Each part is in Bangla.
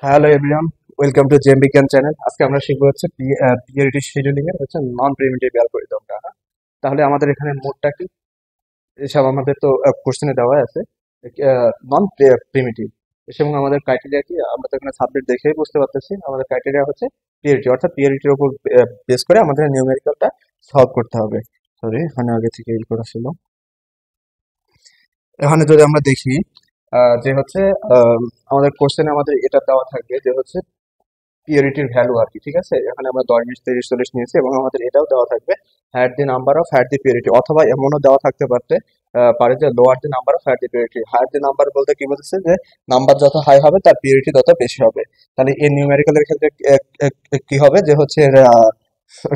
হ্যালো এভরিওয়ান, ওয়েলকাম টু জেম বিজ্ঞান চ্যানেল। আজকে আমরা শিখবো হচ্ছে পিরিয়ডিক শিডিউলিং এর হচ্ছে নন প্রিমিটিভ অ্যালগরিদমটা। তাহলে আমাদের এখানে মোডটা কি, এসব আমাদের তো কোশ্চেনে দেওয়া আছে। নন প্রিমিটিভ এবং আমাদের ক্রাইটেরিয়া কি, আমরা তো এখানে সাবজেক্ট দেখেই বুঝতে পারতেছি। আমাদের ক্রাইটেরিয়া হচ্ছে পিরিয়ডিটি, অর্থাৎ পিরিয়ডিটির উপর বেস করে আমাদের নিউমেরিক্যালটা সলভ করতে হবে। সরি, এখানে আগে থেকে এই করা ছিল। এখানে যদি আমরা দেখি যে হচ্ছে আমাদের কোশ্চেনে আমাদের এটা দেওয়া থাকবে যে হচ্ছে পিওরিটির ভ্যালু আর কি, ঠিক আছে। এখানে আমরা 10, 20, 30, 40 নিয়েছি এবং আমাদের এটাও দেওয়া থাকবে higher the number of higher the purity, অথবা এমনও দেওয়া থাকতে পারে যে lower the number of higher the purity. Higher the number বলতে কি বলতেছে, যে নাম্বার যত হাই হবে তার পিওরিটি তত বেশি হবে। তাহলে এই নিউমেরিক্যালের ক্ষেত্রে কি হবে, যে হচ্ছে এর,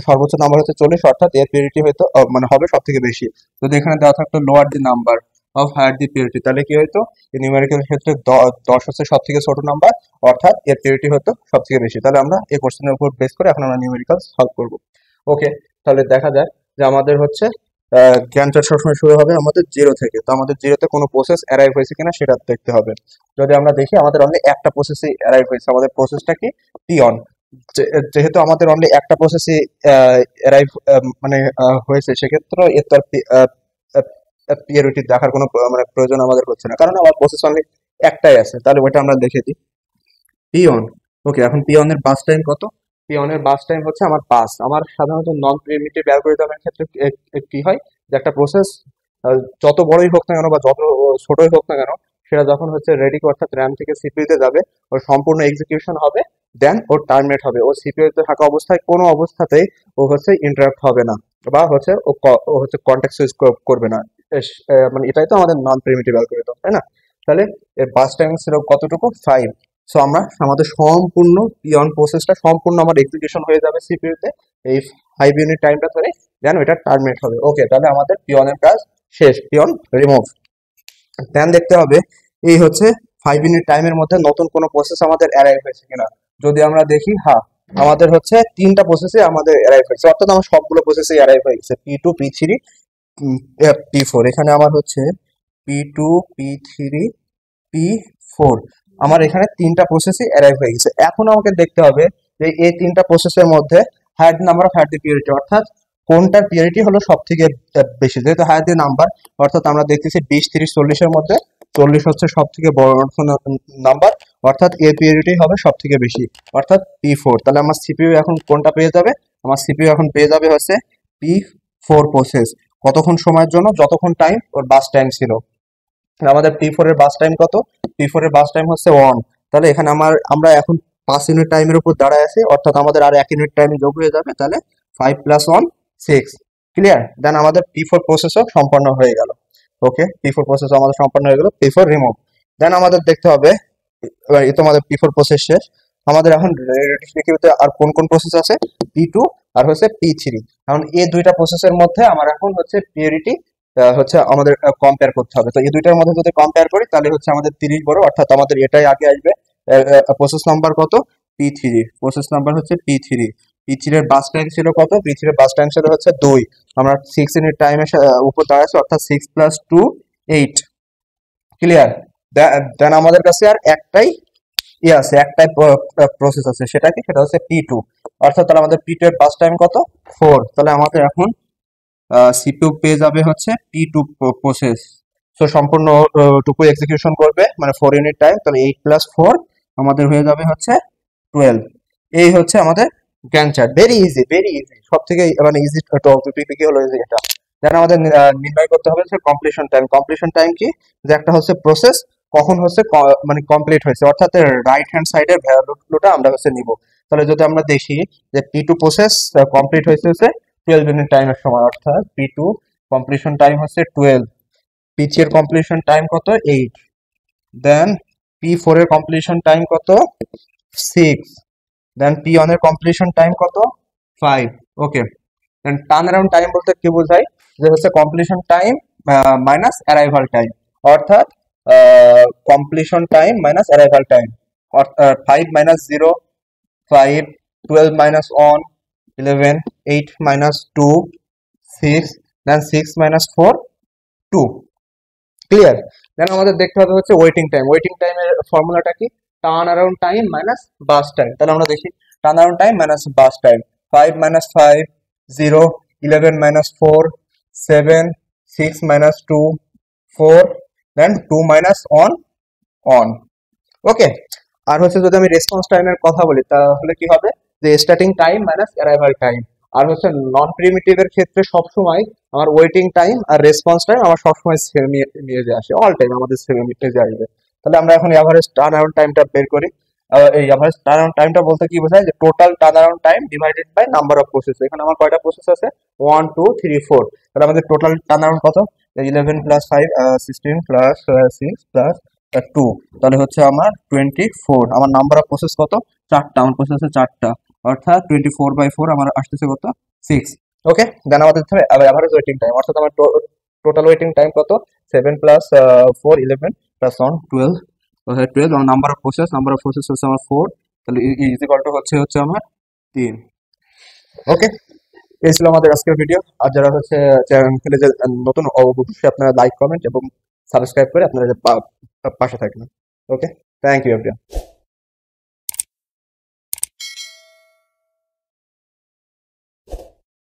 সর্বোচ্চ নাম্বার হচ্ছে 40, অর্থাৎ এর পিওরিটি হয়তো মানে হবে সব থেকে বেশি। যদি এখানে দেওয়া থাকতো lower the number of higher the purity, তাহলে কি হয়তো এই নিউমেরিক্যাল ক্ষেত্রে 10 হচ্ছে সব থেকে ছোট নাম্বার, অর্থাৎ এর পিওরিটি হতো সব থেকে বেশি। তাহলে আমরা এই কোশ্চেনের উপর বেস করে এখন আমরা নিউমেরিক্যাল সলভ করব। ওকে, তাহলে দেখা যায় যে আমাদের হচ্ছে জ্ঞানটা সবসময় শুরু হবে আমাদের জিরো থেকে। তো আমাদের জিরোতে কোনো প্রসেস অ্যারাইভ হয়েছে কিনা সেটা দেখতে হবে। যদি আমরা দেখি আমাদের অনলি একটা প্রসেসই অ্যারাইভ হয়েছে, আমাদের প্রসেসটা কি, পিওন। যেহেতু আমাদের অনলি একটা প্রসেসই অ্যারাইভ মানে হয়েছে, সেক্ষেত্রে এর তো পিওরিটি দেখার কোনো মানে প্রয়োজন আমাদের হচ্ছে না, কারণ আমার প্রসেস অনলি একটাই আছে। তাহলে ওইটা আমরা দেখে দিই। পিওন। ওকে, এখন পিওনের বাস টাইম কত? পিওনের বাস টাইম হচ্ছে আমার পাস। আমার সাধারণত নন প্রিমিটিভ অ্যালগরিদমের ক্ষেত্রে কি হয়, যে একটা প্রসেস যত বড়ই হোক না কেন বা যত ছোটই হোক না কেন, সেটা যখন হচ্ছে রেডি অর্থাৎ র্যাম থেকে সিপিইউতে যাবে, ওর সম্পূর্ণ এক্সিকিউশন হবে, দেন ওর টার্মিনেট হবে। ও সিপিইউতে থাকা অবস্থায় কোনো অবস্থাতেই ও হচ্ছে ইন্টারাপ্ট হবে না, বা হচ্ছে ও হচ্ছে কন্টেক্ট সুইচ করবে না। মানে এটাই তো আমাদের নন প্রিমিটিভ অ্যালগরিদম, তাই না? তাহলে এর বাস টাইম ছিল কতটুকু, 5। সো আমাদের সম্পূর্ণ পিওন প্রসেসটা সম্পূর্ণ আমার এক্সিকিউশন হয়ে যাবে সিপিইউতে এই 5 ইউনিট টাইমটা ধরে, দেন ওইটা টার্মিনেট হবে। ওকে, তাহলে আমাদের পিওনের কাজ শেষ, পিওন রিমুভ। দেন দেখতে হবে এই হচ্ছে 5 ইউনিট টাইমের মধ্যে নতুন কোনো প্রসেস আমাদের অ্যারাইভ হয়েছে কিনা। যদি আমরা দেখি, হ্যাঁ, আমাদের হচ্ছে তিনটা প্রসেসে আমাদের অ্যারাইভ হয়েছে, অর্থাৎ আমার সবগুলো প্রসেসে অ্যারাইভ হয়ে গেছে, P2, P3, P4। এখানে আমার হচ্ছে P2, P3, P4। আমার এখানে তিনটা প্রসেসই অ্যারাইভ হয়ে গেছে। এখন আমাকে দেখতে হবে যে এই তিনটা প্রসেসের মধ্যে higher number of higher the purity, অর্থাৎ কোনটার পিওরিটি হলো সব থেকে বেশি। যেহেতু হায়ার দি নাম্বার, অর্থাৎ আমরা দেখতেছি 20, 30, 40-এর মধ্যে 40 হচ্ছে সব থেকে বড় নাম্বার, অর্থাৎ এর পিওরিটি হবে সব থেকে বেশি, অর্থাৎ P4। তাহলে আমার সিপিইউ এখন কোনটা পেয়ে যাবে, আমার সিপিইউ এখন পেয়ে যাবে হচ্ছে P4 প্রসেস। কতক্ষণ সময়ের জন্য, যতক্ষণ টাইম ওর বাস টাইম ছিল। আমাদের P4 এর বাস টাইম কত? P4 এর বাস টাইম হচ্ছে 1। তাহলে এখানে আমরা এখন 5 ইউনিট টাইমের উপর দাঁড়ায় আছি, অর্থাৎ আমাদের আর 1 ইউনিট টাইম যোগ হয়ে যাবে। তাহলে 5 + 1 6। ক্লিয়ার? দেন আমাদের P4 প্রসেসও সম্পন্ন হয়ে গেল। ওকে, P4 প্রসেস আমাদের সম্পন্ন হয়ে গেল। P4 remove. দেন আমাদের দেখতে হবে, এবার এই তো আমাদের P4 প্রসেস শেষ। আমাদের এখন রিলেটিভিটিতে আর কোন কোন প্রসেস আছে, P2 আর হচ্ছে P3। কারণ এই দুইটা প্রসেসের মধ্যে আমার এখন হচ্ছে পিওরিটি হচ্ছে আমাদের কম্পেয়ার করতে হবে। তো এই দুইটার মধ্যে যদি কম্পেয়ার করি, তাহলে হচ্ছে আমাদের 30 বড়, অর্থাৎ আমাদের এটাই আগে আসবে। প্রসেস নাম্বার কত, P3। প্রসেস নাম্বার হচ্ছে P3। P3 এর বাস টাইম ছিল কত, P3 এর বাস টাইম ছিল হচ্ছে 2। আমরা 6 ইউনিট টাইমের উপর দাঁড়াচ্ছি, অর্থাৎ 6 + 2 8। ক্লিয়ার? দেন আমাদের কাছে আর একটাই আছে, একটাই প্রসেস আছে, সেটা কি, সেটা হচ্ছে P2। অর্থাৎ তাহলে আমাদের P2 এর বাস টাইম কত, 4। তাহলে আমাদের এখন সিপিইউ পেয়ে যাবে হচ্ছে P2 প্রসেস। সো সম্পূর্ণ টুকু এক্সিকিউশন করবে, মানে 4 ইউনিট টাইম। তাহলে 8 + 4 আমাদের হয়ে যাবে হচ্ছে 12। এই হচ্ছে আমাদের Gantt chart. Very easy, very easy, সব থেকে মানে ইজি টপিক কি হলো যে এটা। দেন আমাদের নির্ণয় করতে হবে হচ্ছে কমপ্লিশন টাইম। কমপ্লিশন টাইম কি, যে একটা হচ্ছে প্রসেস কখন হচ্ছে মানে কমপ্লিট হয়েছে, অর্থাৎ রাইট হ্যান্ড সাইডের ভ্যালুটা আমরা হচ্ছে নিব। তাহলে যদি আমরা দেখি যে P2 প্রসেস কমপ্লিট হয়েছে 12 ইউনিট টাইমের সময়, অর্থাৎ P2 কমপ্লিশন টাইম হচ্ছে 12। P3 এর কমপ্লিশন টাইম কত, 8। দেন P4 এর কমপ্লিশন টাইম কত, 6। দেন P1 এর কমপ্লিশন টাইম কত, 5। Okay, then turn around time বলতে কি বোঝায়, যে হচ্ছে completion time minus arrival time, অর্থাৎ completion time minus arrival time. 5 - 0 5, 12 - 1 11, 8 - 2 6, দেন 6 - 4 2। ক্লিয়ার? দেন আমাদের দেখতে হবে হচ্ছে ওয়েটিং টাইম। ওয়েটিং টাইমের ফর্মুলাটা কি, টার্ন অ্যারাউন্ড টাইম মাইনাস বাস টাইম। তাহলে আমরা দেখি turn around time minus bus time, 5 minus 5 0, 11 minus 4 7, 6 minus 2 4, then 2 minus 1 on। ওকে, আর হচ্ছে যদি আমি রেসপন্স টাইমের কথা বলি তাহলে কি হবে, যে starting time minus arrival time. আর হচ্ছে নন প্রিমিটিভের ক্ষেত্রে সবসময় আমার ওয়েটিং টাইম আর রেসপন্স টাইম আমার সবসময় সেম ইমেজে আসে, অল টাইম আমাদের সেম ইমেজে আসবে। তাহলে আমরা এখন এভারেজ টার্ন অ্যারাউন্ড টাইমটা বের করি। এই এভারেজ টার্ন অ্যারাউন্ড টাইমটা বলতে কি বোঝায়, যে total turn around time divided by number of process. এখানে আমার কয়টা প্রসেস আছে, 1 2 3 4। তাহলে আমাদের টোটাল টার্ন অ্যারাউন্ড কত, 11 প্লাস 5 16 প্লাস 6 প্লাস 2, তাহলে হচ্ছে আমার 24। আমার নাম্বার অফ প্রসেস কত, চারটা, আমার প্রসেস আছে চারটা, অর্থাৎ 24/4 আমার আসতেছে কত, 6। ওকে, দেন আমাদের দিতে হবে অ্যাভারেজ ওয়েটিং টাইম, অর্থাৎ আমার টোটাল ওয়েটিং টাইম কত, 7 প্লাস 4 11 প্লাস 1 12, অর্থাৎ 12। আমার নাম্বার অফ প্রসেস হচ্ছে আমার 4, তাহলে ইজ ইকুয়াল টু হচ্ছে আমার 3। ওকে, এই ছিল আমাদের আজকের ভিডিও। আর যারা হচ্ছে চ্যানেলে যে নতুন, অবশ্যই আপনারা লাইক কমেন্ট এবং সাবস্ক্রাইব করে আপনারা পাশে থাকবেন। ওকে, থ্যাংক ইউ এভরিওয়ান।